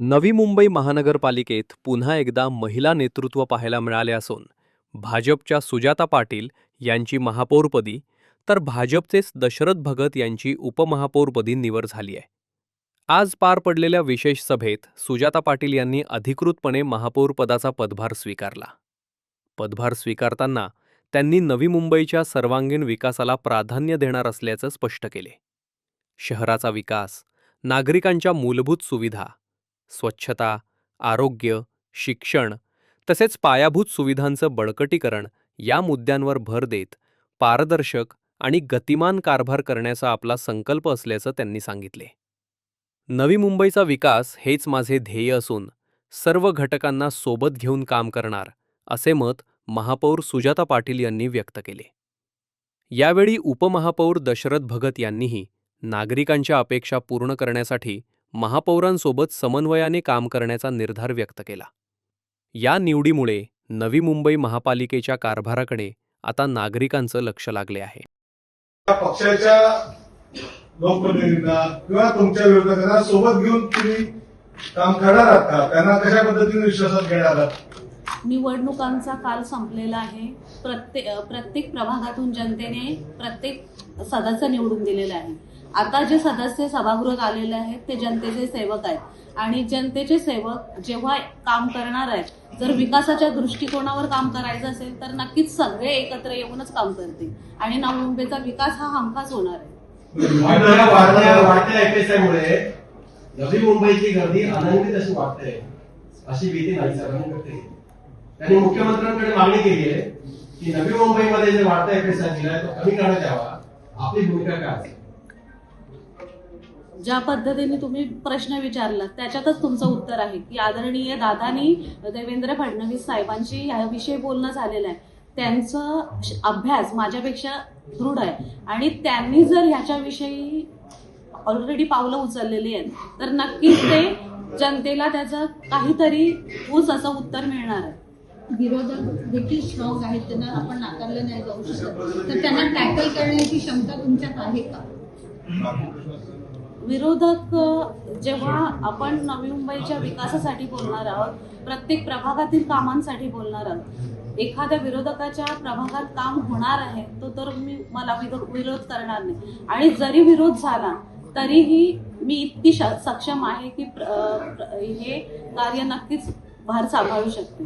नवी मुंबई महानगरपालिकेत पुन्हा एकदा महिला नेतृत्व पाहायला मिळाले असून भाजपच्या सुजाता पाटील यांची महापौरपदी तर भाजपचेच दशरथ भगत यांची उपमहापौरपदी निवड झाली आहे. आज पार पडलेल्या विशेष सभेत सुजाता पाटील यांनी अधिकृतपणे महापौरपदाचा पदभार स्वीकारला. पदभार स्वीकारताना त्यांनी नवी मुंबईच्या सर्वांगीण विकासाला प्राधान्य देणार असल्याचं स्पष्ट केले. शहराचा विकास, नागरिकांच्या मूलभूत सुविधा, स्वच्छता, आरोग्य, शिक्षण तसेच पायाभूत सुविधांचं बळकटीकरण या मुद्द्यांवर भर देत पारदर्शक आणि गतिमान कारभार करण्याचा आपला संकल्प असल्याचं त्यांनी सांगितले. नवी मुंबईचा विकास हेच माझे ध्येय असून सर्व घटकांना सोबत घेऊन काम करणार असे मत महापौर सुजाता पाटील यांनी व्यक्त केले. यावेळी उपमहापौर दशरथ भगत यांनीही नागरिकांच्या अपेक्षा पूर्ण करण्यासाठी महापौरांसोबत समन्वयाने काम करण्याचा निर्धार व्यक्त केला. या निवडीमुळे नवी मुंबई महापालिकेच्या कारभाराकडे आता नागरिकांचं लक्ष लागले आहे. पक्षाच्या लोकप्रतिनिधींना किंवा तुमच्या विरोधकांना सोबत घेऊन तुम्ही काम करणार आहात का? त्यांना कशा पद्धतीने विश्वासात घेणार आहात? निवडणुकांचा काल संपलेला आहे. प्रत्येक प्रभागातून जनतेने प्रत्येक सदस्य निवडून दिलेला आहे. आता जे सदस्य सभागृहात आलेले आहेत ते जनतेचे सेवक आहेत आणि जनतेचे सेवक जेव्हा काम करणार आहेत, जर विकासाच्या दृष्टिकोनावर काम करायचं असेल तर नक्कीच सगळे एकत्र येऊनच काम करतील आणि नवी मुंबईचा विकास हा हमखास होणार आहे. वाढत्या एफएसआयमुळे नवी मुंबईची गर्दी अनंत अशी वाटते, अशी भीती नाही सर्वांनी करते. त्यांनी मुख्यमंत्र्यांकडे मागणी केली आहे की नवी मुंबईमध्ये जे वाढता एफएसआय दिलाय तो कमी करण्यात यावा. आपली भूमिका काय असेल? ज्या पद्धतीने तुम्ही प्रश्न विचारला त्याच्यातच तुमचं उत्तर आहे की आदरणीय दादांनी देवेंद्र फडणवीस साहेबांशी याविषयी बोलणं झालेलं आहे. त्यांचा अभ्यास माझ्यापेक्षा दृढ आहे आणि त्यांनी जर ह्याच्याविषयी ऑलरेडी पावलं उचललेली आहेत तर नक्कीच ते जनतेला त्याचं काहीतरी ठोस असं उत्तर मिळणार आहे. विरोधक देखील स्ट्रॉंग आहेत, त्यांना आपण नाकारलं नाही जाऊ शकत, तर त्यांना टॅकल करण्याची क्षमता तुमच्यात आहे का? विरोधक जेव्हा आपण नवी मुंबईच्या विकासासाठी बोलणार आहोत, प्रत्येक प्रभागातील कामांसाठी बोलणार आहोत, एखाद्या विरोधकाच्या प्रभागात काम होणार आहे तो तर मला विरोध करणार नाही आणि जरी विरोध झाला तरीही मी इतकी सक्षम आहे की हे कार्य नक्कीच भार सांभाळू शकते.